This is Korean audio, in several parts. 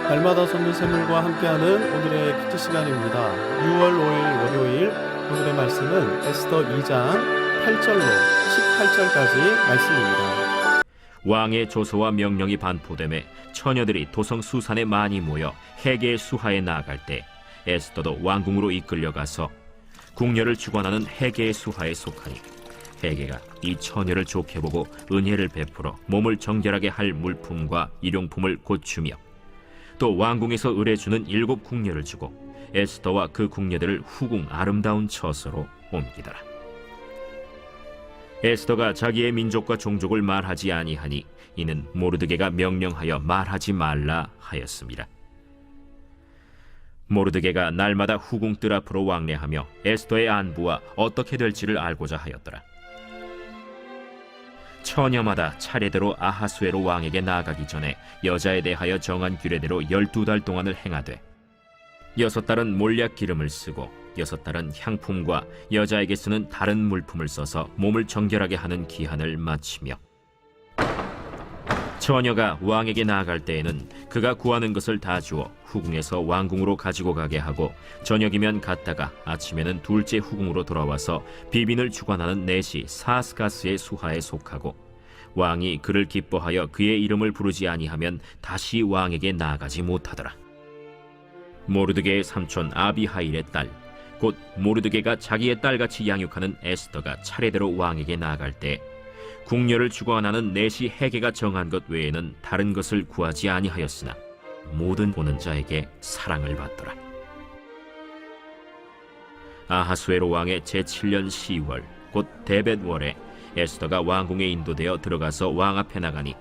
날마다 솟는 샘물과 함께하는 오늘의 큐티 시간입니다. 6월 5일 월요일 오늘의 말씀은 에스더 2장 8절로 18절까지 말씀입니다. 왕의 조서와 명령이 반포됨에 처녀들이 도성 수산에 많이 모여 해계의 수하에 나아갈 때 에스더도 왕궁으로 이끌려가서 궁녀를 주관하는 해계의 수하에 속하니 해계가 이 처녀를 좋게 보고 은혜를 베풀어 몸을 정결하게 할 물품과 일용품을 곧 주며 또 왕궁에서 의뢰주는 7 궁녀를 주고 에스더와 그 궁녀들을 후궁 아름다운 처소로 옮기더라. 에스더가 자기의 민족과 종족을 말하지 아니하니 이는 모르드게가 명령하여 말하지 말라 하였습니다. 모르드게가 날마다 후궁 뜰 앞으로 왕래하며 에스더의 안부와 어떻게 될지를 알고자 하였더라. 처녀마다 차례대로 아하수에로 왕에게 나아가기 전에 여자에 대하여 정한 규례대로 12달 동안을 행하되 6달은 몰약 기름을 쓰고 6달은 향품과 여자에게 쓰는 다른 물품을 써서 몸을 정결하게 하는 기한을 마치며 처녀가 왕에게 나아갈 때에는 그가 구하는 것을 다 주어 후궁에서 왕궁으로 가지고 가게 하고 저녁이면 갔다가 아침에는 둘째 후궁으로 돌아와서 비빈을 주관하는 넷이 사스가스의 수하에 속하고 왕이 그를 기뻐하여 그의 이름을 부르지 아니하면 다시 왕에게 나아가지 못하더라. 모르드게의 삼촌 아비하일의 딸, 곧 모르드게가 자기의 딸같이 양육하는 에스더가 차례대로 왕에게 나아갈 때 궁녀를 주관하는 넷이 해계가 정한 것 외에는 다른 것을 구하지 아니하였으나 모든 보는 자에게 사랑을 받더라. 아하수에로 왕의 제7년 10월 곧 데벳월에 에스더가 왕궁에 인도되어 들어가서 왕 앞에 나가니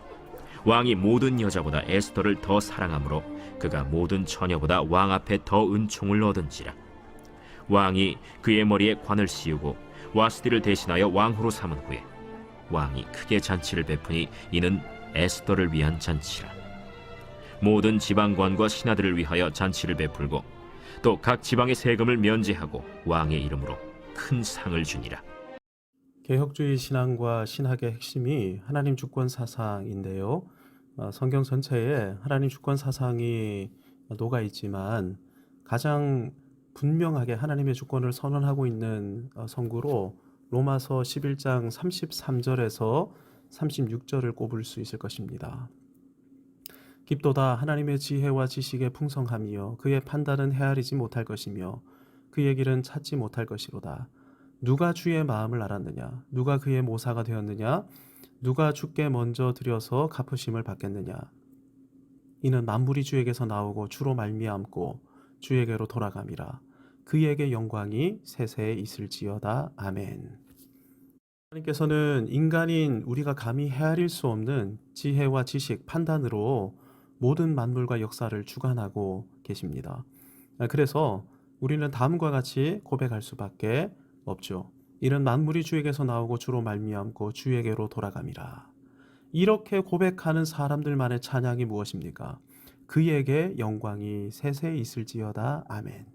왕이 모든 여자보다 에스더를 더 사랑하므로 그가 모든 처녀보다 왕 앞에 더 은총을 얻은지라. 왕이 그의 머리에 관을 씌우고 와스디를 대신하여 왕후로 삼은 후에 왕이 크게 잔치를 베푸니 이는 에스더를 위한 잔치라. 모든 지방관과 신하들을 위하여 잔치를 베풀고 또 각 지방의 세금을 면제하고 왕의 이름으로 큰 상을 주니라. 개혁주의 신앙과 신학의 핵심이 하나님 주권 사상인데요. 성경 전체에 하나님 주권 사상이 녹아 있지만 가장 분명하게 하나님의 주권을 선언하고 있는 성구로 로마서 11장 33절에서 36절을 꼽을 수 있을 것입니다. 깊도다 하나님의 지혜와 지식의 풍성함이여 그의 판단은 헤아리지 못할 것이며 그의 길은 찾지 못할 것이로다. 누가 주의 마음을 알았느냐? 누가 그의 모사가 되었느냐? 누가 주께 먼저 드려서 갚으심을 받겠느냐? 이는 만물이 주에게서 나오고 주로 말미암고 주에게로 돌아감이라. 그에게 영광이 세세에 있을지어다. 아멘. 하나님께서는 인간인 우리가 감히 헤아릴 수 없는 지혜와 지식, 판단으로 모든 만물과 역사를 주관하고 계십니다. 그래서 우리는 다음과 같이 고백할 수밖에 없죠. 이는 만물이 주에게서 나오고 주로 말미암고 주에게로 돌아감이라. 이렇게 고백하는 사람들만의 찬양이 무엇입니까? 그에게 영광이 세세에 있을지어다. 아멘.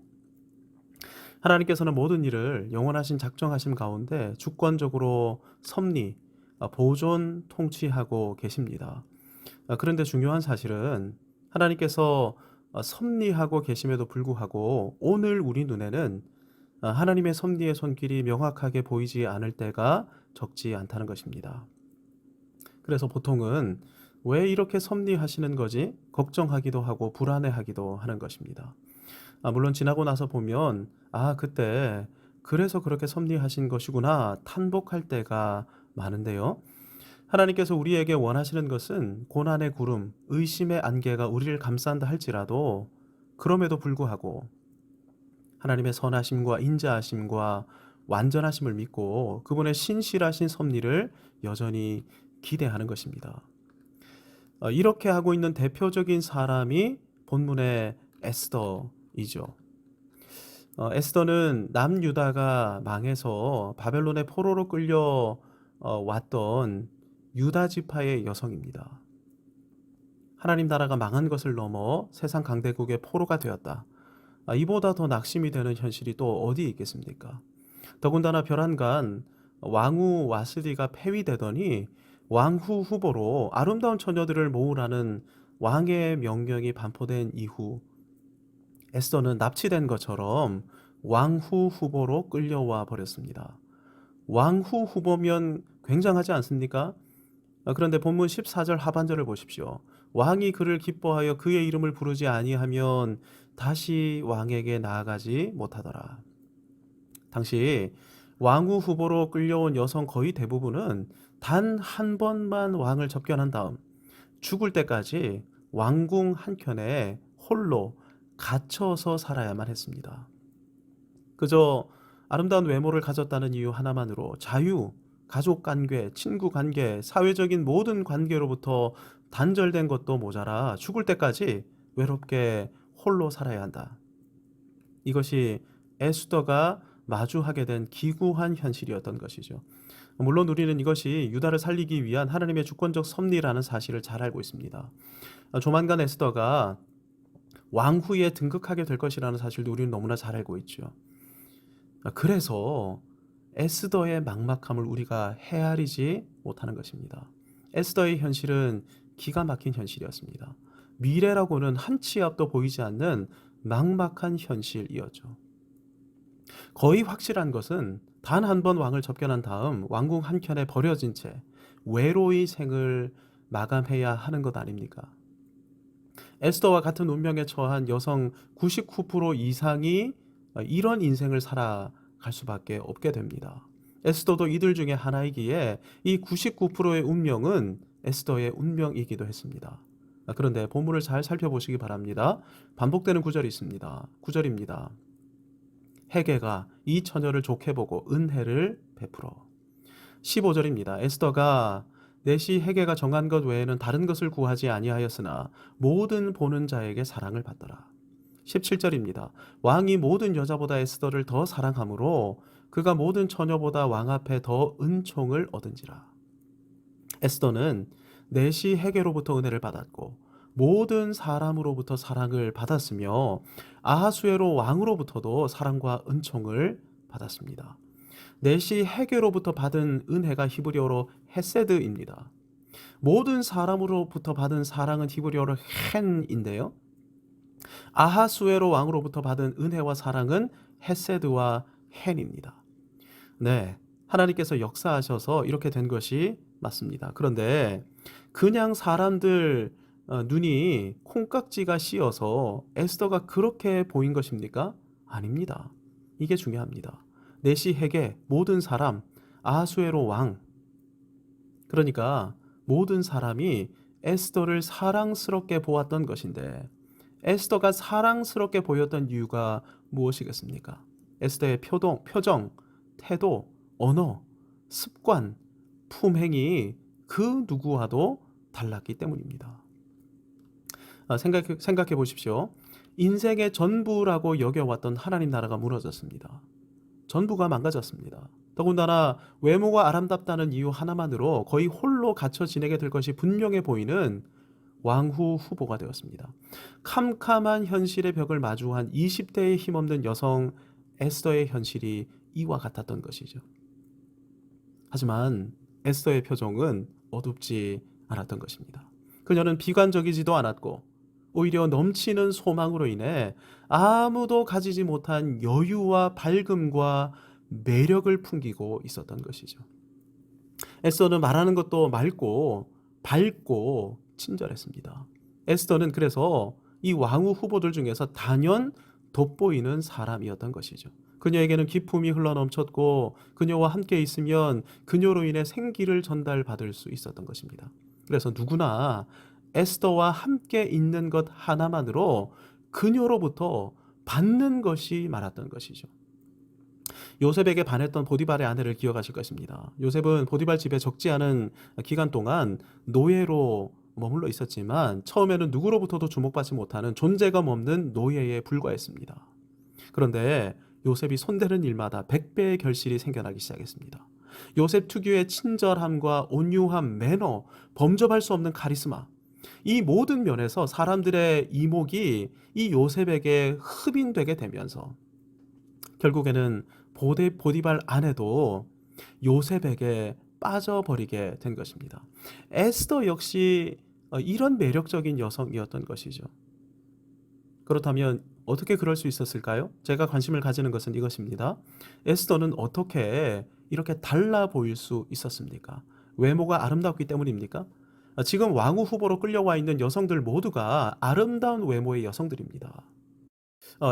하나님께서는 모든 일을 영원하신 작정하심 가운데 주권적으로 섭리, 보존, 통치하고 계십니다. 그런데 중요한 사실은 하나님께서 섭리하고 계심에도 불구하고 오늘 우리 눈에는 하나님의 섭리의 손길이 명확하게 보이지 않을 때가 적지 않다는 것입니다. 그래서 보통은 왜 이렇게 섭리하시는 거지? 걱정하기도 하고 불안해하기도 하는 것입니다. 물론 지나고 나서 보면 그때 그래서 그렇게 섭리하신 것이구나 탄복할 때가 많은데요. 하나님께서 우리에게 원하시는 것은 고난의 구름, 의심의 안개가 우리를 감싼다 할지라도 그럼에도 불구하고 하나님의 선하심과 인자하심과 완전하심을 믿고 그분의 신실하신 섭리를 여전히 기대하는 것입니다. 이렇게 하고 있는 대표적인 사람이 본문의 에스더이죠. 에스더는 남유다가 망해서 바벨론의 포로로 끌려 왔던 유다 지파의 여성입니다. 하나님 나라가 망한 것을 넘어 세상 강대국의 포로가 되었다. 이보다 더 낙심이 되는 현실이 또 어디 있겠습니까? 더군다나 벼랑간 왕후 와스디가 폐위되더니 왕후 후보로 아름다운 처녀들을 모으라는 왕의 명령이 반포된 이후 에스더는 납치된 것처럼 왕후 후보로 끌려와 버렸습니다. 왕후 후보면 굉장하지 않습니까? 그런데 본문 14절 하반절을 보십시오. 왕이 그를 기뻐하여 그의 이름을 부르지 아니하면 다시 왕에게 나아가지 못하더라. 당시 왕후 후보로 끌려온 여성 거의 대부분은 단 한 번만 왕을 접견한 다음 죽을 때까지 왕궁 한켠에 홀로 갇혀서 살아야만 했습니다. 그저 아름다운 외모를 가졌다는 이유 하나만으로 자유, 가족 관계, 친구 관계, 사회적인 모든 관계로부터 단절된 것도 모자라 죽을 때까지 외롭게 홀로 살아야 한다. 이것이 에스더가 마주하게 된 기구한 현실이었던 것이죠. 물론 우리는 이것이 유다를 살리기 위한 하나님의 주권적 섭리라는 사실을 잘 알고 있습니다. 조만간 에스더가 왕후에 등극하게 될 것이라는 사실도 우리는 너무나 잘 알고 있죠. 그래서 에스더의 막막함을 우리가 헤아리지 못하는 것입니다. 에스더의 현실은 기가 막힌 현실이었습니다. 미래라고는 한 치 앞도 보이지 않는 막막한 현실이었죠. 거의 확실한 것은 단 한 번 왕을 접견한 다음 왕궁 한켠에 버려진 채 외로이 생을 마감해야 하는 것 아닙니까? 에스더와 같은 운명에 처한 여성 99% 이상이 이런 인생을 살아갈 수밖에 없게 됩니다. 에스더도 이들 중에 하나이기에 이 99%의 운명은 에스더의 운명이기도 했습니다. 그런데 본문을 잘 살펴보시기 바랍니다. 반복되는 구절이 있습니다. 9절입니다. 헤게가 이 처녀를 좋게 보고 은혜를 베풀어. 15절입니다. 에스더가 내시 헤게가 정한 것 외에는 다른 것을 구하지 아니하였으나 모든 보는 자에게 사랑을 받더라. 17절입니다. 왕이 모든 여자보다 에스더를 더 사랑하므로 그가 모든 처녀보다 왕 앞에 더 은총을 얻은지라. 에스더는 내시 헤게로부터 은혜를 받았고 모든 사람으로부터 사랑을 받았으며 아하수에로 왕으로부터도 사랑과 은총을 받았습니다. 내시 헤게로부터 받은 은혜가 히브리어로 헤세드입니다. 모든 사람으로부터 받은 사랑은 히브리어로 헨인데요. 아하수에로 왕으로부터 받은 은혜와 사랑은 헤세드와 헨입니다. 네, 하나님께서 역사하셔서 이렇게 된 것이 맞습니다. 그런데 그냥 사람들 눈이 콩깍지가 씌어서 에스더가 그렇게 보인 것입니까? 아닙니다. 이게 중요합니다. 내시 헤게 모든 사람 아하수에로 왕, 그러니까 모든 사람이 에스더를 사랑스럽게 보았던 것인데 에스더가 사랑스럽게 보였던 이유가 무엇이겠습니까? 에스더의 표정, 태도, 언어, 습관, 품행이 그 누구와도 달랐기 때문입니다. 생각해 보십시오. 인생의 전부라고 여겨왔던 하나님 나라가 무너졌습니다. 전부가 망가졌습니다. 더군다나 외모가 아름답다는 이유 하나만으로 거의 홀로 갇혀 지내게 될 것이 분명해 보이는 왕후 후보가 되었습니다. 캄캄한 현실의 벽을 마주한 20대의 힘없는 여성 에스더의 현실이 이와 같았던 것이죠. 하지만 에스더의 표정은 어둡지 않았던 것입니다. 그녀는 비관적이지도 않았고 오히려 넘치는 소망으로 인해 아무도 가지지 못한 여유와 밝음과 매력을 풍기고 있었던 것이죠. 에스더는 말하는 것도 맑고 밝고 친절했습니다. 에스더는 그래서 이 왕후 후보들 중에서 단연 돋보이는 사람이었던 것이죠. 그녀에게는 기품이 흘러넘쳤고 그녀와 함께 있으면 그녀로 인해 생기를 전달받을 수 있었던 것입니다. 그래서 누구나 에스더와 함께 있는 것 하나만으로 그녀로부터 받는 것이 많았던 것이죠. 요셉에게 반했던 보디발의 아내를 기억하실 것입니다. 요셉은 보디발 집에 적지 않은 기간 동안 노예로 머물러 있었지만 처음에는 누구로부터도 주목받지 못하는 존재감 없는 노예에 불과했습니다. 그런데 요셉이 손대는 일마다 100배의 결실이 생겨나기 시작했습니다. 요셉 특유의 친절함과 온유함, 매너, 범접할 수 없는 카리스마, 이 모든 면에서 사람들의 이목이 이 요셉에게 흡인되게 되면서 결국에는 보디발 아내도 요셉에게 빠져버리게 된 것입니다. 에스더 역시 이런 매력적인 여성이었던 것이죠. 그렇다면 어떻게 그럴 수 있었을까요? 제가 관심을 가지는 것은 이것입니다. 에스더는 어떻게 이렇게 달라 보일 수 있었습니까? 외모가 아름답기 때문입니까? 지금 왕후 후보로 끌려와 있는 여성들 모두가 아름다운 외모의 여성들입니다.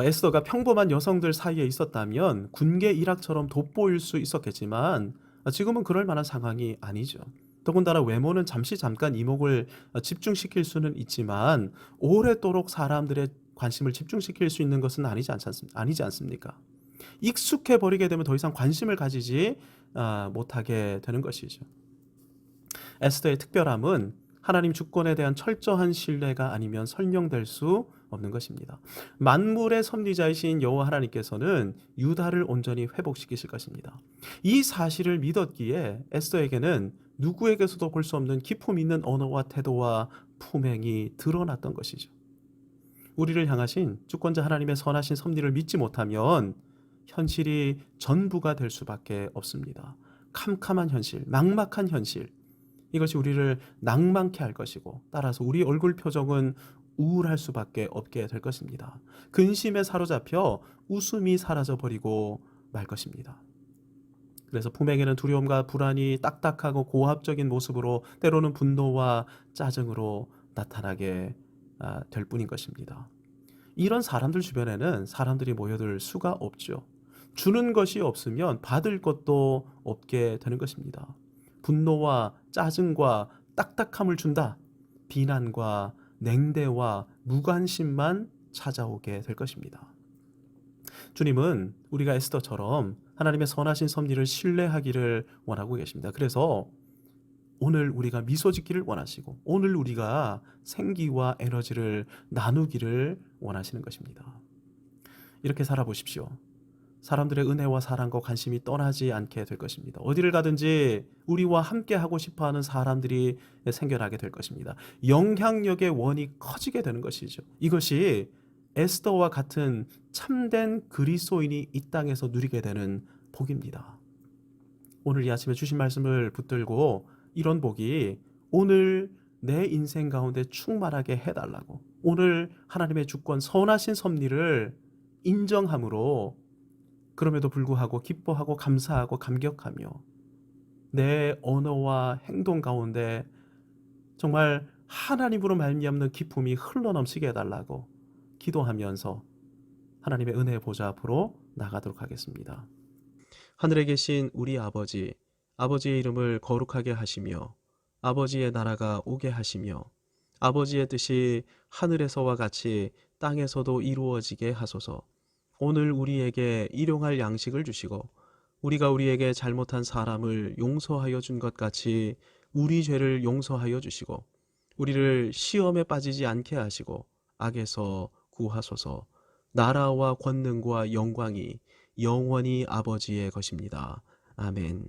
에스더가 평범한 여성들 사이에 있었다면 군계 일학처럼 돋보일 수 있었겠지만 지금은 그럴 만한 상황이 아니죠. 더군다나 외모는 잠시 잠깐 이목을 집중시킬 수는 있지만 오래도록 사람들의 관심을 집중시킬 수 있는 것은 아니지 않습니까? 익숙해 버리게 되면 더 이상 관심을 가지지 못하게 되는 것이죠. 에스더의 특별함은 하나님 주권에 대한 철저한 신뢰가 아니면 설명될 수 없는 것입니다. 만물의 섭리자이신 여호와 하나님께서는 유다를 온전히 회복시키실 것입니다. 이 사실을 믿었기에 에스더에게는 누구에게서도 볼 수 없는 기품 있는 언어와 태도와 품행이 드러났던 것이죠. 우리를 향하신 주권자 하나님의 선하신 섭리를 믿지 못하면 현실이 전부가 될 수밖에 없습니다. 캄캄한 현실, 막막한 현실, 이것이 우리를 낭만케 할 것이고 따라서 우리 얼굴 표정은 우울할 수밖에 없게 될 것입니다. 근심에 사로잡혀 웃음이 사라져버리고 말 것입니다. 그래서 품행에는 두려움과 불안이 딱딱하고 고압적인 모습으로 때로는 분노와 짜증으로 나타나게 될 뿐인 것입니다. 이런 사람들 주변에는 사람들이 모여들 수가 없죠. 주는 것이 없으면 받을 것도 없게 되는 것입니다. 분노와 짜증과 딱딱함을 준다. 비난과 냉대와 무관심만 찾아오게 될 것입니다. 주님은 우리가 에스더처럼 하나님의 선하신 섭리를 신뢰하기를 원하고 계십니다. 그래서 오늘 우리가 미소 짓기를 원하시고 오늘 우리가 생기와 에너지를 나누기를 원하시는 것입니다. 이렇게 살아보십시오. 사람들의 은혜와 사랑과 관심이 떠나지 않게 될 것입니다. 어디를 가든지 우리와 함께 하고 싶어하는 사람들이 생겨나게 될 것입니다. 영향력의 원이 커지게 되는 것이죠. 이것이 에스더와 같은 참된 그리스도인이 이 땅에서 누리게 되는 복입니다. 오늘 이 아침에 주신 말씀을 붙들고 이런 복이 오늘 내 인생 가운데 충만하게 해달라고, 오늘 하나님의 주권 선하신 섭리를 인정함으로 그럼에도 불구하고 기뻐하고 감사하고 감격하며 내 언어와 행동 가운데 정말 하나님으로 말미암는 기쁨이 흘러넘치게 해달라고 기도하면서 하나님의 은혜의 보좌 앞으로 나가도록 하겠습니다. 하늘에 계신 우리 아버지, 아버지의 이름을 거룩하게 하시며 아버지의 나라가 오게 하시며 아버지의 뜻이 하늘에서와 같이 땅에서도 이루어지게 하소서. 오늘 우리에게 일용할 양식을 주시고 우리가 우리에게 잘못한 사람을 용서하여 준 것 같이 우리 죄를 용서하여 주시고 우리를 시험에 빠지지 않게 하시고 악에서 구하소서. 나라와 권능과 영광이 영원히 아버지의 것입니다. 아멘.